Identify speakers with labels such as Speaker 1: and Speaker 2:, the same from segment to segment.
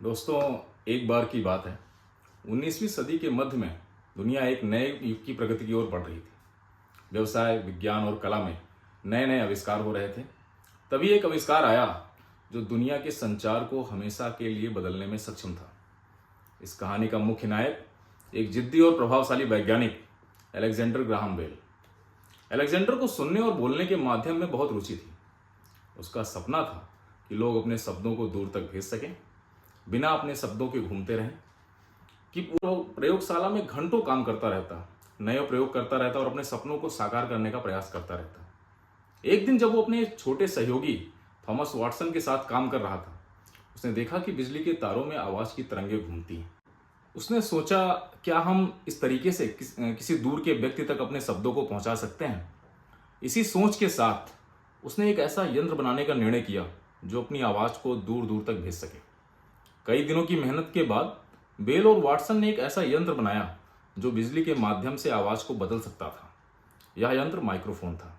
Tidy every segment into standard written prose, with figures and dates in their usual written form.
Speaker 1: दोस्तों, एक बार की बात है। 19वीं सदी के मध्य में दुनिया एक नए युग की प्रगति की ओर बढ़ रही थी। व्यवसाय, विज्ञान और कला में नए नए आविष्कार हो रहे थे। तभी एक आविष्कार आया जो दुनिया के संचार को हमेशा के लिए बदलने में सक्षम था। इस कहानी का मुख्य नायक एक जिद्दी और प्रभावशाली वैज्ञानिक अलेक्जेंडर ग्राहम बेल। अलेक्जेंडर को सुनने और बोलने के माध्यम में बहुत रुचि थी। उसका सपना था कि लोग अपने शब्दों को दूर तक भेज सकें, बिना अपने शब्दों के घूमते रहें। कि वो प्रयोगशाला में घंटों काम करता रहता, नए प्रयोग करता रहता और अपने सपनों को साकार करने का प्रयास करता रहता। एक दिन जब वो अपने छोटे सहयोगी थॉमस वाटसन के साथ काम कर रहा था, उसने देखा कि बिजली के तारों में आवाज की तरंगें घूमती हैं। उसने सोचा, क्या हम इस तरीके से किसी दूर के व्यक्ति तक अपने शब्दों को पहुंचा सकते हैं। इसी सोच के साथ उसने एक ऐसा यंत्र बनाने का निर्णय किया जो अपनी आवाज को दूर दूर तक भेज सके। कई दिनों की मेहनत के बाद बेल और वाटसन ने एक ऐसा यंत्र बनाया जो बिजली के माध्यम से आवाज को बदल सकता था। यह यंत्र माइक्रोफोन था।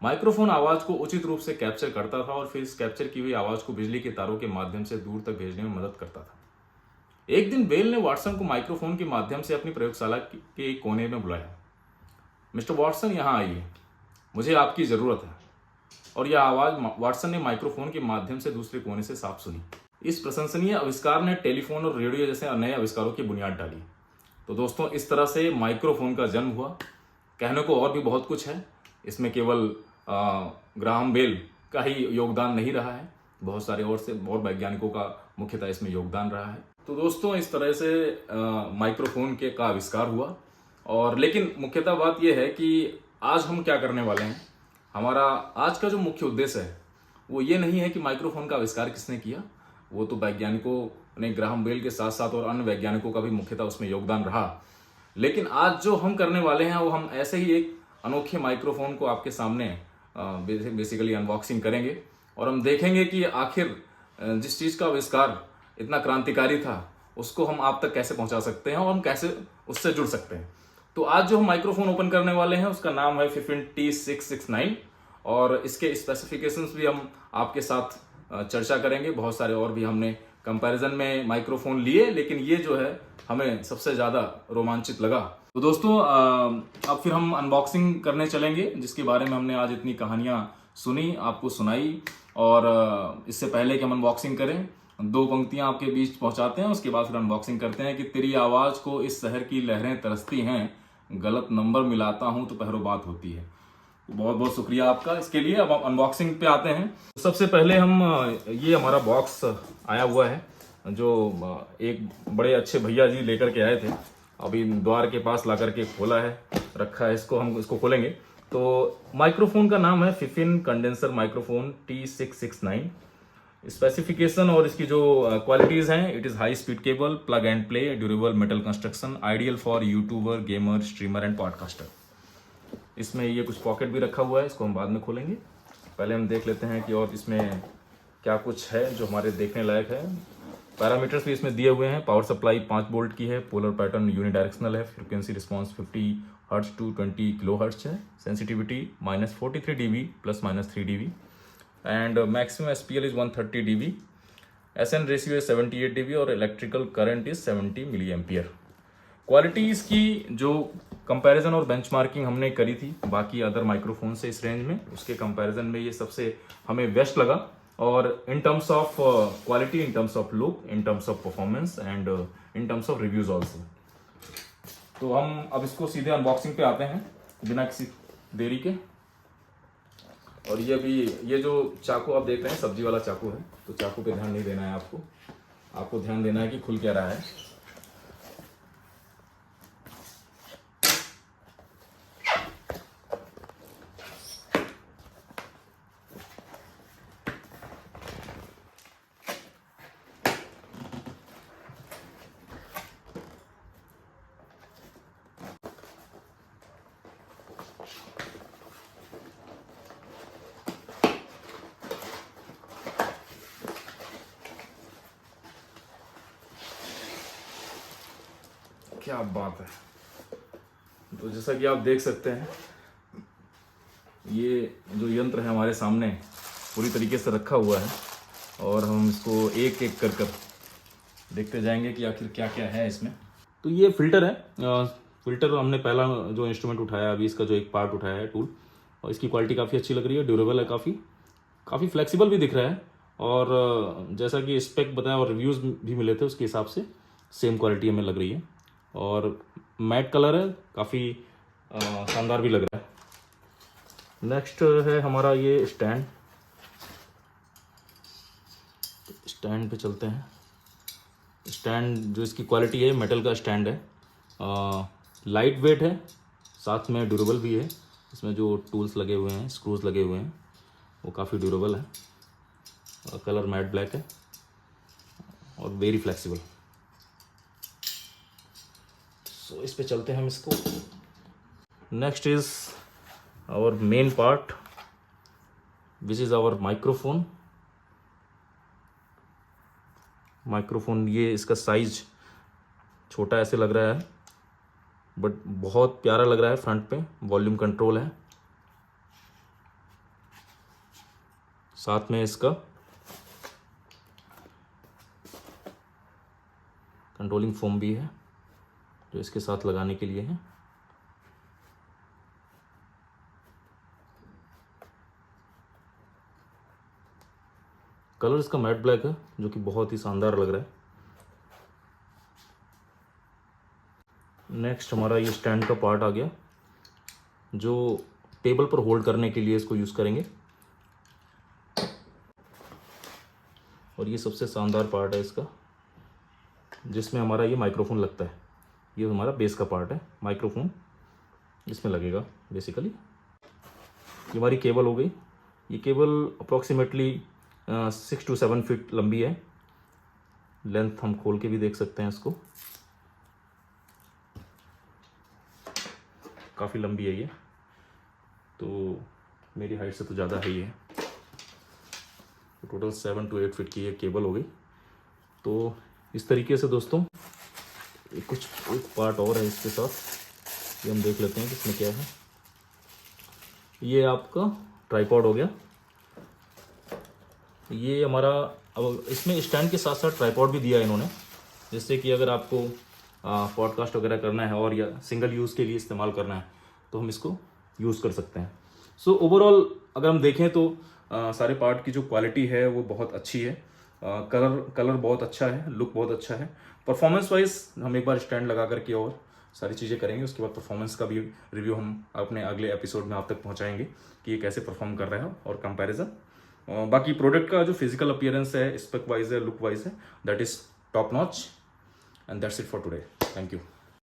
Speaker 1: माइक्रोफोन आवाज को उचित रूप से कैप्चर करता था और फिर इस कैप्चर की हुई आवाज को बिजली के तारों के माध्यम से दूर तक भेजने में मदद करता था। एक दिन बेल ने वाटसन को माइक्रोफोन के माध्यम से अपनी प्रयोगशाला के एक कोने में बुलाया। मिस्टर वाटसन, यहाँ आइए, मुझे आपकी जरूरत है। और यह आवाज वाटसन ने माइक्रोफोन के माध्यम से दूसरे कोने से साफ सुनी। इस प्रशंसनीय आविष्कार ने टेलीफोन और रेडियो जैसे नए आविष्कारों की बुनियाद डाली। तो दोस्तों, इस तरह से माइक्रोफोन का जन्म हुआ। कहने को और भी बहुत कुछ है, इसमें केवल ग्राहम बेल का ही योगदान नहीं रहा है, बहुत सारे और वैज्ञानिकों का मुख्यतः इसमें योगदान रहा है। तो दोस्तों, इस तरह से माइक्रोफोन का आविष्कार हुआ। और लेकिन मुख्यतः बात यह है कि आज हम क्या करने वाले हैं। हमारा आज का जो मुख्य उद्देश्य है वो ये नहीं है कि माइक्रोफोन का आविष्कार किसने किया। वो तो वैज्ञानिकों ने, ग्राहम बेल के साथ साथ और अन्य वैज्ञानिकों का भी मुख्यतः उसमें योगदान रहा। लेकिन आज जो हम करने वाले हैं वो हम ऐसे ही एक अनोखे माइक्रोफोन को आपके सामने बेसिकली अनबॉक्सिंग करेंगे और हम देखेंगे कि आखिर जिस चीज़ का आविष्कार इतना क्रांतिकारी था उसको हम आप तक कैसे पहुंचा सकते हैं और हम कैसे उससे जुड़ सकते हैं। तो आज जो हम माइक्रोफोन ओपन करने वाले हैं उसका नाम है फिफिन T669 और इसके स्पेसिफिकेशंस भी हम आपके साथ चर्चा करेंगे। बहुत सारे और भी हमने कंपैरिजन में माइक्रोफोन लिए, लेकिन ये जो है हमें सबसे ज़्यादा रोमांचित लगा। तो दोस्तों, अब फिर हम अनबॉक्सिंग करने चलेंगे, जिसके बारे में हमने आज इतनी कहानियाँ सुनी, आपको सुनाई। और इससे पहले कि हम अनबॉक्सिंग करें, दो पंक्तियां आपके बीच पहुंचाते हैं, उसके बाद फिर अनबॉक्सिंग करते हैं। कि तेरी आवाज़ को इस शहर की लहरें तरसती हैं, गलत नंबर मिलाता हूं तो पहरो बात होती है। बहुत बहुत शुक्रिया आपका इसके लिए। अब अनबॉक्सिंग पे आते हैं। सबसे पहले हम ये हमारा बॉक्स आया हुआ है जो एक बड़े अच्छे भैया जी लेकर के आए थे। अभी द्वार के पास ला करके खोला है, रखा है इसको, हम इसको खोलेंगे। तो माइक्रोफोन का नाम है फिफिन कंडेंसर माइक्रोफोन T669। स्पेसिफिकेशन और इसकी जो क्वालिटीज हैं, it is high speed cable, plug and play, durable metal construction, ideal for YouTuber, gamer, streamer and podcaster. इसमें ये कुछ पॉकेट भी रखा हुआ है, इसको हम बाद में खोलेंगे। पहले हम देख लेते हैं कि और इसमें क्या कुछ है जो हमारे देखने लायक है। पैरामीटर्स भी इसमें दिए हुए हैं। पावर सप्लाई 5 वोल्ट की है, पोलर पैटर्न यूनिडायरेक्शनल है, frequency response 50 hertz to 20 kilo hertz है, sensitivity -43 dB ±3 dB and maximum SPL is 130 dB, SN ratio है 78 dB और electrical current is 70 milli ampere. Quality इसकी जो कंपैरिजन और बेंचमार्किंग हमने करी थी बाकी अदर माइक्रोफोन से इस रेंज में, उसके कंपैरिजन में ये सबसे हमें बेस्ट लगा। और in terms of quality, in terms of look, in terms of performance and in terms of reviews also. तो हम अब इसको सीधे अनबॉक्सिंग पे आते हैं बिना किसी देरी के। और ये जो चाकू आप देख रहे हैं, सब्जी वाला चाकू है, तो चाकू पे ध्यान नहीं देना है आपको ध्यान देना है कि खुल क्या रहा है। क्या बात है। तो जैसा कि आप देख सकते हैं, ये जो यंत्र है हमारे सामने पूरी तरीके से रखा हुआ है और हम इसको एक एक कर देखते जाएंगे कि आखिर क्या क्या है इसमें।
Speaker 2: तो ये फिल्टर है। फिल्टर हमने पहला जो इंस्ट्रूमेंट उठाया, अभी इसका जो एक पार्ट उठाया है टूल, और इसकी क्वालिटी काफ़ी अच्छी लग रही है, ड्यूरेबल है, काफ़ी फ्लेक्सिबल भी दिख रहा है। और जैसा कि स्पेक बताया और रिव्यूज़ भी मिले थे उसके हिसाब से सेम क्वालिटी हमें लग रही है। और मैट कलर है, काफ़ी शानदार भी लग रहा है। नेक्स्ट है हमारा ये स्टैंड पे चलते हैं। स्टैंड जो इसकी क्वालिटी है, मेटल का स्टैंड है, लाइट वेट है, साथ में ड्यूरेबल भी है। इसमें जो टूल्स लगे हुए हैं, स्क्रूज लगे हुए हैं, वो काफ़ी ड्यूरेबल है। कलर मैट ब्लैक है और वेरी फ्लेक्सिबल। सो इस पे चलते हैं हम इसको। Next is our main part which is our microphone. ये इसका साइज छोटा ऐसे लग रहा है, बट बहुत प्यारा लग रहा है। फ्रंट पे वॉल्यूम कंट्रोल है, साथ में इसका कंट्रोलिंग फोम भी है जो इसके साथ लगाने के लिए है। कलर इसका मैट ब्लैक है जो कि बहुत ही शानदार लग रहा है। नेक्स्ट हमारा ये स्टैंड का पार्ट आ गया जो टेबल पर होल्ड करने के लिए इसको यूज़ करेंगे। और ये सबसे शानदार पार्ट है इसका, जिसमें हमारा ये माइक्रोफोन लगता है। ये हमारा बेस का पार्ट है, माइक्रोफोन इसमें लगेगा बेसिकली। ये हमारी केबल हो गई। ये केबल अप्रॉक्सीमेटली 6 to 7 फीट लंबी है। लेंथ हम खोल के भी देख सकते हैं इसको, काफ़ी लंबी है ये, तो मेरी हाइट से तो ज़्यादा है ये। तो टोटल 7 to 8 फीट की ये केबल हो गई। तो इस तरीके से दोस्तों एक पार्ट और है इसके साथ, ये हम देख लेते हैं कि इसमें क्या है। ये आपका ट्राइपॉड हो गया। ये हमारा, अब इसमें स्टैंड के साथ साथ ट्राइपॉड भी दिया है इन्होंने, जिससे कि अगर आपको पॉडकास्ट वगैरह करना है और या सिंगल यूज़ के लिए इस्तेमाल करना है तो हम इसको यूज़ कर सकते हैं। सो ओवरऑल अगर हम देखें तो सारे पार्ट की जो क्वालिटी है वो बहुत अच्छी है। कलर बहुत अच्छा है, लुक बहुत अच्छा है। परफॉर्मेंस वाइज हम एक बार स्टैंड लगा करके और सारी चीज़ें करेंगे, उसके बाद परफॉर्मेंस का भी रिव्यू हम अपने अगले एपिसोड में आप तक पहुंचाएंगे कि ये कैसे परफॉर्म कर रहा है और कंपैरिजन। बाकी प्रोडक्ट का जो फिजिकल अपीयरेंस है, स्पेक वाइज है, लुक वाइज है, that is top notch. And that's it for today. Thank you.